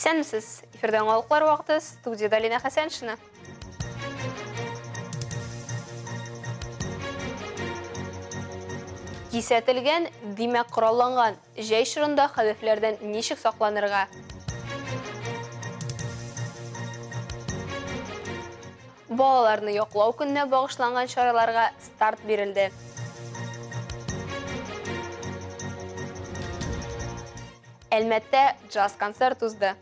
Исәнмесез, эфирдән алыклар вакыты, студияда Лина Хәсәншина. Кисәтелгән, димәк коралланган, җәй чорында хәвефләрдән ничек сакланырга? Балаларны яклау көненә багышланган чараларга старт бирелде. Әлмәттә джаз-концерт узды.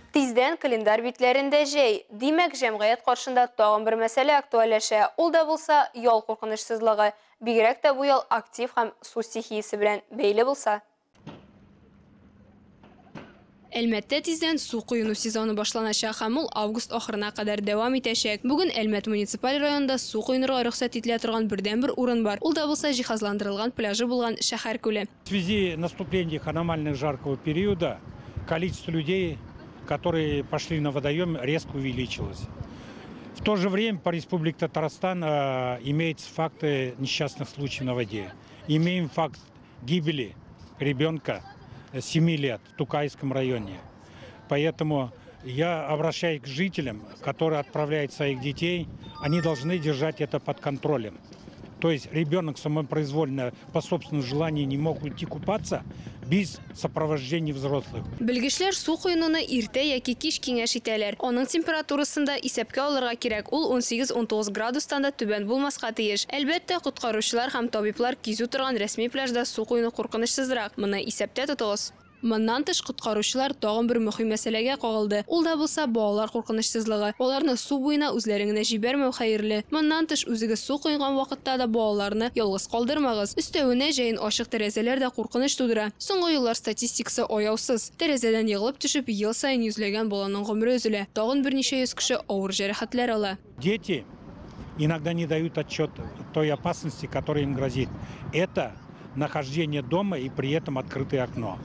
Тиздән календар битләрендә җәй. Димәк, җәмгыять каршында тагын бер мәсьәлә актуальләшә. Ул да булса ял куркынычсызлыгы. Бигрәк тә бу ял актив һәм су стихиясе белән бәйле булса. Әлмәттә тиздән су куену сезоны башланачак һәм ул август ахырына кадәр дәвам итәчәк. Бүген Әлмәт муниципаль районында су куенырга рөхсәт ителә торган бердән-бер урын бар. Ул да булса җиһазландырылган пляжы булган Шәһәр күле. В связи с наступлением аномально жаркого периода количество людей, которые пошли на водоем, резко увеличилось. В то же время по республике Татарстан имеются факты несчастных случаев на воде. Имеем факт гибели ребенка 7 лет в Тукайском районе. Поэтому я обращаюсь к жителям, которые отправляют своих детей, они должны держать это под контролем. То есть ребенок самопроизвольно по собственному желанию не мог уйти купаться без сопровождения взрослых. Белгечләр су куенуны иртә яки кич киңәш итәләр. Аның температурасында исәпкә алырга кирәк. Ул 18-19 градустан да түбән булмаска тиеш. Әлбәттә, коткаручылар һәм табиблар кизү торган рәсми пляжда су куену куркынычсызрак. Моны исәптә тотыгыз. Моннан тыш коткаручылар тагын бер мөһим мәсьәләгә кагылды. Ул да булса балалар куркынычсызлыгы. Аларны су буена үзләрен генә җибәрмәү хәерле. Моннан тыш үзегез су куйган вакытта да балаларны ялгыз калдырмагыз. Өстәвенә җәен ачык тәрәзәләр дә куркыныч тудыра. Соңгы еллар статистикасы аяусыз. Тәрәзәдән егылып төшеп ел саен йөзләгән баланың гомере өзелә. Тагын берничә йөз кеше авыр җәрәхәтләр ала. Дети иногда не дают отчет той опасности, которая им грозит. Это нахождение дома и при этом открытое окно.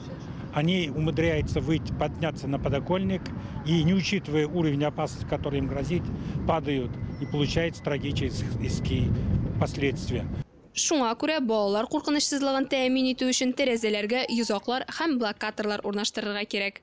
Они умудряются выйти, подняться на подоконник и, не учитывая уровень опасности, который им грозит, падают и получаются трагические последствия. Шуңа күрә балалар куркынычсызлыгын тәэмин итү өчен тәрәзәләргә йозаклар һәм блокаторлар урнаштырырга кирәк.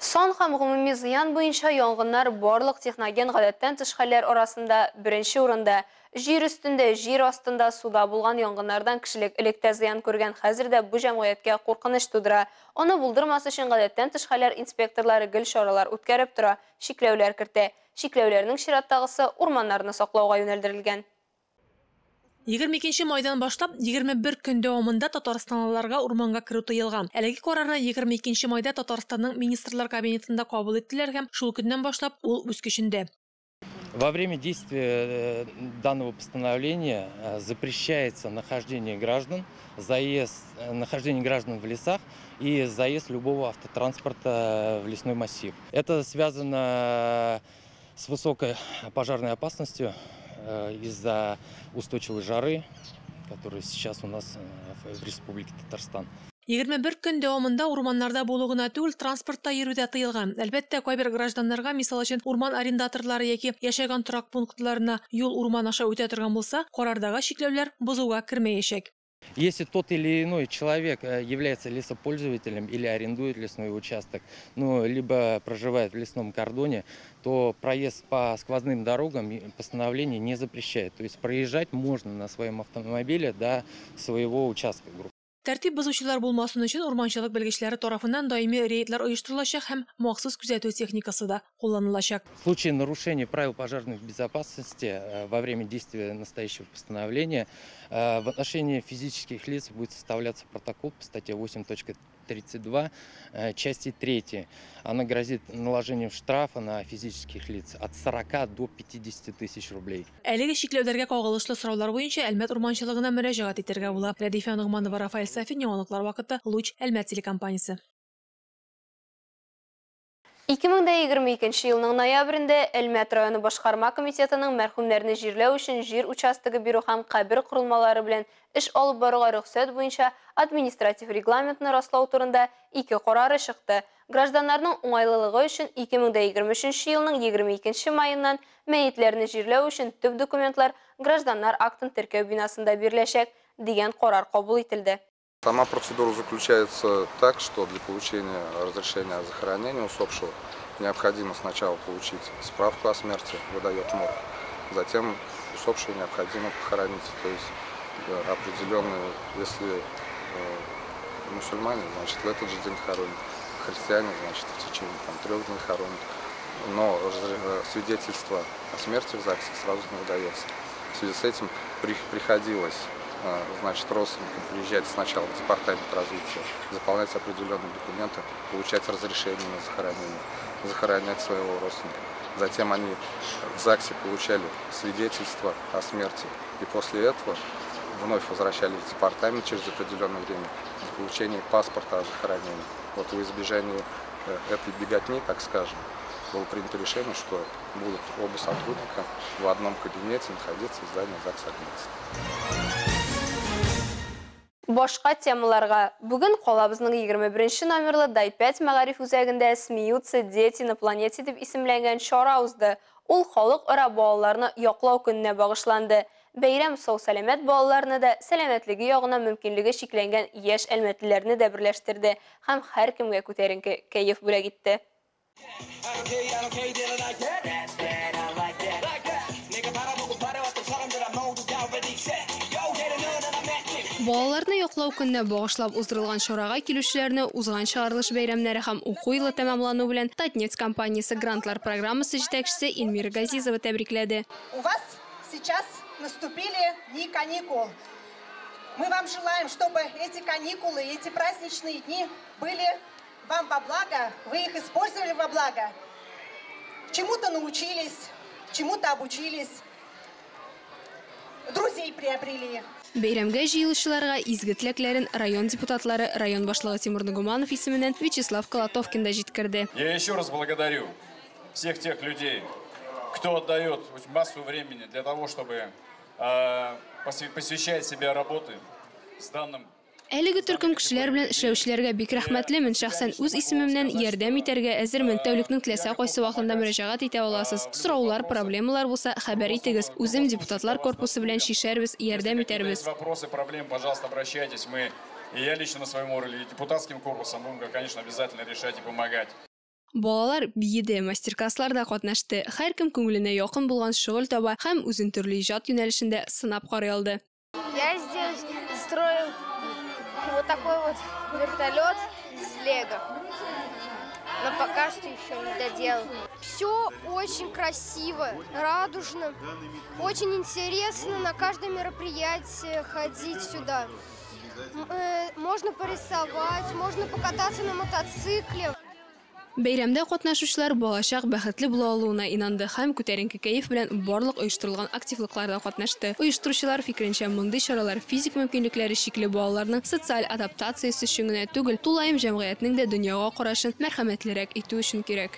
Сан һәм гомуми зыян буенча янгыннар барлык техноген гадәттән тыш хәлләр арасында беренче урында. Җир өстендә, җир астында суда булган янгыннардан кешелек электә зыян күргән хәзердә бу җәмгыятькә куркыныч тудыра. Аны булдырмас өчен гадәттән тыш хәлләр инспекторлары гел чаралар үткәреп тора, шикләүләр кертә. Шикләүләрнең чираттагысы урманнарны саклауга юнәлдерелгән. 22 майдан башлап 21 көн дәвамында Татарстанлыларга урманга керү тыелган. Әлеге карарны 22 майда Татарстанның министрлар кабинетында кабул иттеләр һәм шул көннән башлап ул үз көчендә. Во время действия данного постановления запрещается нахождение граждан, нахождение граждан в лесах и заезд любого автотранспорта в лесной массив. Это связано с высокой пожарной опасностью из-за устойчивой жары, которая сейчас у нас в Республике Татарстан. 21 көн дәвамында урманнарда булу гына түгел, транспортта йөрү тыелган. Әлбәттә, кайбер гражданнарга, мисал өчен, урман арендаторлары яки яшәгән торак пунктларына юл урман аша үтә торган булса, карардагы шикләүләр бозуга кермәячәк. Если тот или иной человек является лесопользователем или арендует лесной участок, либо проживает в лесном кордоне, то проезд по сквозным дорогам постановление не запрещает. То есть проезжать можно на своем автомобиле до своего участка. Тәртип бозучылар булмасын өчен урманчылык белгечләре тарафыннан даими рейдлар оештырылачак һәм махсус күзәтү техникасы да кулланылачак. В случае нарушения правил пожарной безопасности во время действия настоящего постановления в отношении физических лиц будет составляться протокол по статье 8.32 части 3. Она грозит наложением штрафа на физических лиц от 40 до 50 тысяч рублей. Әлеге шикләүләргә кагылышлы сораулар буенча Әлмәт урманчылыгына мөрәҗәгать итәргә була. Рәдифә Нугманова, Рафаэль Сафин, яңалыклар вакыты, Луч, Әлмәт телекомпаниясе. 2022 елның ноябрендә Әлмәт районы башкарма комитетының мәрхүмнәрне җирләү өчен җир участогы бирү һәм кабер корылмалары белән эш алып баруга рөхсәт буенча административ регламентны раслау турында 2 карары чыкты. Гражданнарның уңайлылыгы өчен 2023 елның 22 маеннан мәетләрне җирләү өчен төп документлар гражданнар актын теркәү бинасында биреләчәк. деген карар кабул ителде. Сама процедура заключается так, что для получения разрешения о захоронении усопшего необходимо сначала получить справку о смерти, выдает морг. Затем усопшего необходимо похоронить. То есть определенные, если мусульмане, значит, в этот же день хоронят, христиане, значит, в течение 3 дней хоронят. Но свидетельство о смерти в ЗАГСе сразу не выдается. В связи с этим приходилось, значит, родственникам приезжать сначала в департамент развития, заполнять определенные документы, получать разрешение на захоронение, захоронять своего родственника. Затем они в ЗАГСе получали свидетельство о смерти, и после этого вновь возвращались в департамент через определенное время для получения паспорта о захоронении. Вот в избежании этой беготни, так скажем, было принято решение, что будут оба сотрудника в одном кабинете находиться в здании ЗАГСа вместе. Башка темаларга. Бүген калабызның 21 номерлы Дай-5 мәгариф үзәгендә «Смеются дети на планете» дип исемләнгән чара узды. Ул халык-ара балаларны яклау көненә багышланды. Бәйрәм сау-сәламәт балаларны да сәламәтлеге ягына мөмкинлеге шикләнгән яшь әлмәтләрне дә берләштерде һәм һәркемгә күтәренке кәеф бүләк итте. Балаларны яклау көненә багышлап уздырылган чарага килүчеләрне узган чыгарылыш бәйрәмнәре һәм уку елы тәмамлану белән Татнефть компаниясе грантлар программасы җитәкчесе Эльмира Газизова тәбрикләде. У вас сейчас наступили дни каникул. Мы вам желаем, чтобы эти каникулы, эти праздничные дни были вам во благо, вы их использовали во благо. Чему-то научились, чему-то обучились, друзей приобрели. Бәйрәмгә җыелучыларга изге теләкләрен район депутатлары район башлыгы Тимур Нугуманов исеменнән Вячеслав Колотовкин да җиткерде. Я еще раз благодарю всех тех людей, кто отдает массу времени для того, чтобы посвящать себя работе с данным. Әлеге төркем кешеләр белән эшләүчеләргә бик рәхмәтлемен. Шәхсән үз исемемнән ярдәм итәргә әзермен. Тәүлекнең теләсә кайсы вакытында мөрәҗәгать итә аласыз. Сораулар, проблемалар булса, хәбәр итегез. Үзем депутатлар корпусы белән шишәрбез, ярдәм итәрбез. Вопросы, проблемы, пожалуйста, обращайтесь. Мы, и я лично на своем уровне, и депутатским корпусом будем, конечно, обязательно решать и помогать. Балалар биеде, мастер-классларда катнашты. Һәркем күңеленә якын булган шөгыль таба һәм үзен төрле иҗат юнәлешендә сынап карый алды. Я здесь строю вот такой вот вертолет из лего, но пока что еще не доделал. Все очень красиво, радужно, очень интересно на каждое мероприятие ходить сюда. Можно порисовать, можно покататься на мотоцикле. Бәйрәмдә катнашучылар балачак бәхетле була алуына инанды һәм күтәренке кәеф белән барлык оештырылган активлыкларда катнашты. Оештыручылар фикеренчә, мондый чаралар физик мөмкинлекләре шикле балаларның социаль адаптациясе өчен генә түгел, тулаем җәмгыятьнең дә дөньяга карашын мәрхәмәтлерәк итү өчен кирәк.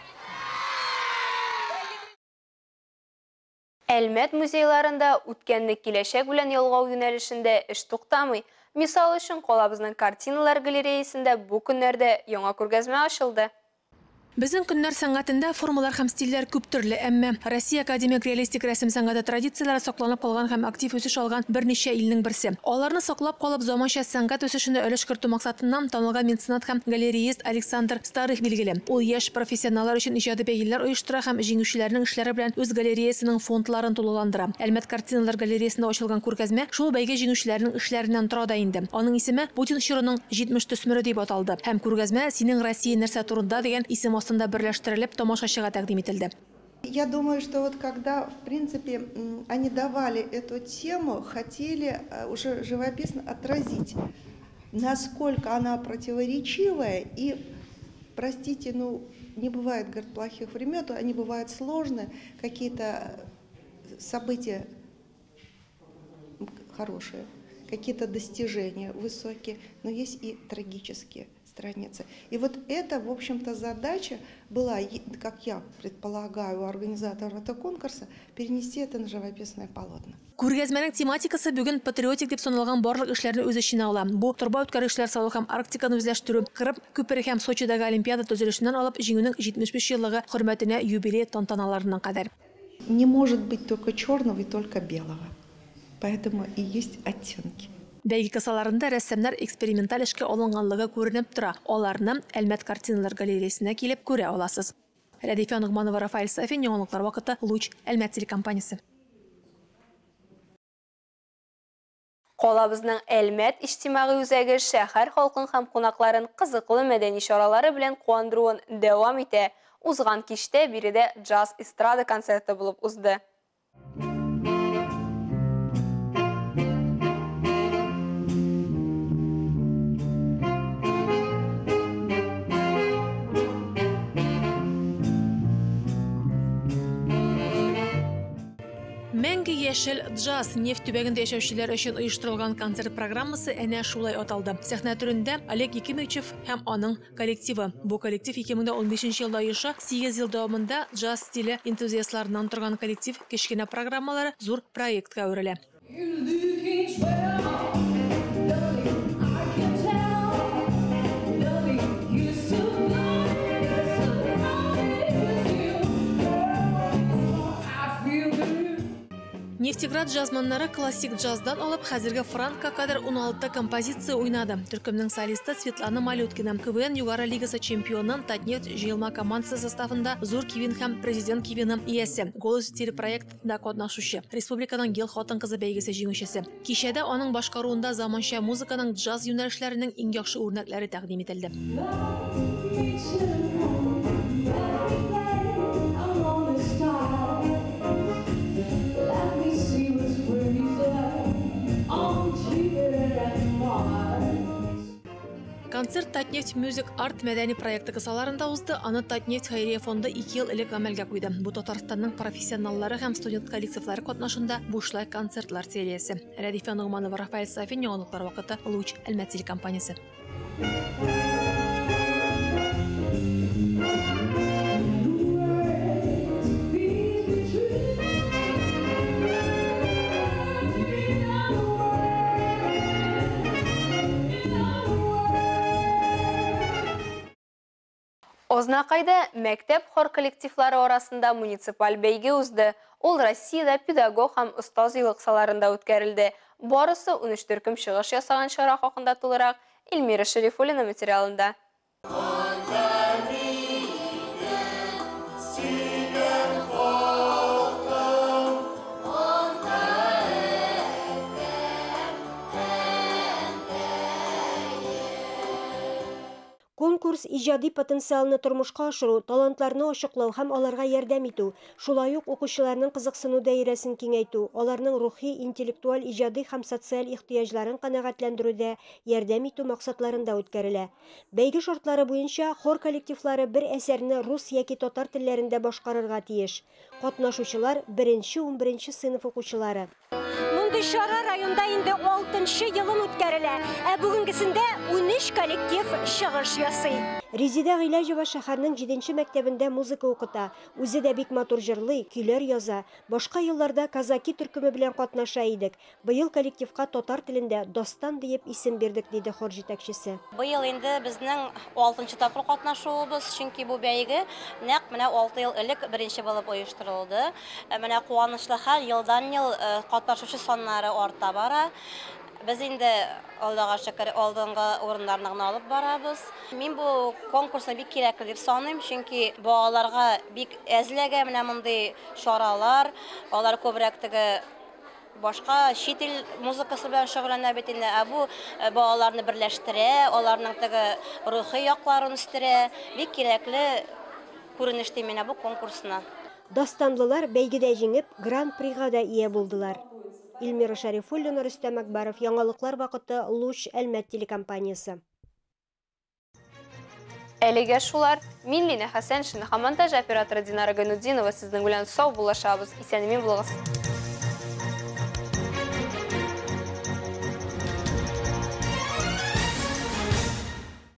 Әлмәт музейларында үткәнне киләчәк белән ялгау юнәлешендә эш туктамый. Мисал өчен, калабызның картиналар галереясендә бу көннәрдә яңа күргәзмә ачылды. Безнең көннәр сәнгатендә формалар һәм стильләр күп төрле, әмма Россия академик реалистик рәсем сәнгате традицияләре сакланып калган һәм актив үсеш алган берничә илнең берсе. Аларны саклап калып, заманча сәнгать үсешенә өлеш кертү максатыннан танылган меценат һәм галериист Александр Старых билгеле. Ул яшь профессионаллар өчен иҗади бәйгеләр оештыра һәм җиңүчеләрнең эшләре белән үз галереясының фондларын тулыландыра. Әлмәт картиналар галереясында ачылган күргәзмә шул бәйге җиңүчеләрнең эшләреннән тора да инде. Аның исеме Путин чорының 70 төсмере дип аталды һәм күргәзмә «Синең Россия нәрсә турында» дигән исем астында берләштерелеп тамашачыга тәкъдим ителде. Я думаю, что вот когда, в принципе, они давали эту тему, хотели уже живописно отразить, насколько она противоречивая и, простите, не бывает, говорит, плохих времен, они бывают сложные, какие-то события хорошие, какие-то достижения высокие, но есть и трагические страницы. И вот это, в общем-то, задача была, как я предполагаю, у организаторов этого конкурса, перенести это на живописное полотно. Күргәзмәнең тематикасы бүген патриотик дип саналган барлык эшләрне үз эченә ала. Бу торба үткәрүчеләр саулык һәм Арктиканы үзләштерү, Кырым күпере һәм Сочидагы Олимпиада төзелешеннән алып җиңүнең 75 еллыгы хөрмәтенә юбилей тантаналарына кадәр. Не может быть только черного и только белого. Поэтому и есть оттенки. Бәйге кысаларында рәссамнар эксперименталь эшкә алынганлыгы күренеп тора. Аларны Әлмәт картиналар галереясенә килеп күрә аласыз. Рәдифә Нугманова, Рафаэль Сафин, яңалыклар вакыты, Луч, Әлмәт телекомпаниясе. Калабызның Әлмәт иҗтимагый үзәге шәһәр халкын һәм кунакларын кызыклы мәдәни чаралары белән куандыруын дәвам итә. Узган кичтә биредә джаз-эстрада концерты булып узды. Мәңге яшел джаз нефть төбәгендә яшәүчеләр өчен оештырылган концерт программасы әнә шулай аталды. Сәхнә түрендә Олег Якимович һәм аның коллективы. Бу коллектив 2015 елда оеша, 8 ел дәвамында джаз стиле энтузиастларыннан торган коллектив кечкенә программалары зур проектка әверелә. Нефтеград джазманнары классик джаздан алып, хәзерге франкка кадәр 16 композиция уйнады. Төркемнең солисты Светлана Малюткина, КВН югары лигасы чемпионы Татнефть җыелма командасы составында Зур Кивин һәм Президент Кивины иясе, Голос телепроектында катнашучы, республиканың Ел хатын-кызы бәйгесе җиңүчесе. Кичәдә аның башкаруында заманча музыканың джаз юнәлешләренең иң яхшы үрнәкләре тәкъдим ителде. Концерт Татнефть Music Art мәдәни проекты кысаларында узды. Аны Татнефть хәйрия фонды 2 ел элек гамәлгә куйды. Бу Татарстанның профессионаллары һәм студент коллективлары катнашында бушлай концертлар сериясе. Рәдифә Нугманова, Рафаэль Сафин, яңалыклар вакыты, Луч, Әлмәт телекомпаниясе. Ознакайда мәктәп хор коллективлары арасында муниципаль бәйге узды. Ул Россиядә педагог һәм остаз йылыксаларында үткәрелде. Барысы 13 төркем чыгыш ясаган чара хакында тулырак Эльмира Шәрифуллина материалында. Конкурс иҗади потенциалны тормышка ашыру, талантларны ачыклау һәм аларга ярдәм итү, шулай ук укучыларның кызыксыну даирәсен киңәйтү, аларның рухи, интеллектуаль, иҗади һәм социаль ихтыяҗларын канәгатьләндерүдә ярдәм итү максатларында үткәрелә. Бәйге шартлары буенча хор коллективлары бер әсәрне рус яки татар телләрендә башкарырга тиеш. Катнашучылар 1-11 сыйныф укучылары. Мондый чара районда инде 6-нчы елын үткәрелә, ә бүгенгесендә 13 коллектив чыгыш ясый. Резида Гыйләҗева шәһәрнең 7-нче мәктәбендә музыка укыта. Үзе дә бик матур җырлый, көйләр яза. Башка елларда казаки төркеме белән катнаша идек. Быел коллективка татар телендә Достан дип исем бирдек, диде хор җитәкчесе. Быел инде безнең 6-нчы тапкыр катнашуыбыз, чөнки бу бәйге нәкъ менә 6 ел элек беренче булып оештырылды. Менә куанычлы хәл, елдан-ел катнашучы саннары арта бара. Без инде Аллага шөкер алдынгы урыннарны алып барабыз. Мин бу конкурсны бик кирәкле дип саныйм, чөнки балаларга бик әзләгә менә мондый чаралар, алар күбрәк теге башка чит ил музыкасы белән шөгыльләнә бит инде. Бу балаларны берләштерә, аларның теге рухи якларын үстерә. Бик кирәкле күренеш ди менә бу конкурсна. Дастанлылар бәйгедә җиңеп, гран-прига да ия булдылар. Эльмира Шәрифуллина, Рөстәм Әкбаров, яңалыклар вакыты, Луч, Әлмәт телекомпаниясе. Әлегә шулар, мин Лина Хәсән, монтаж операторы Динара Гайнутдинова, сезнең белән сау булашабыз. Исән-имин булыгыз.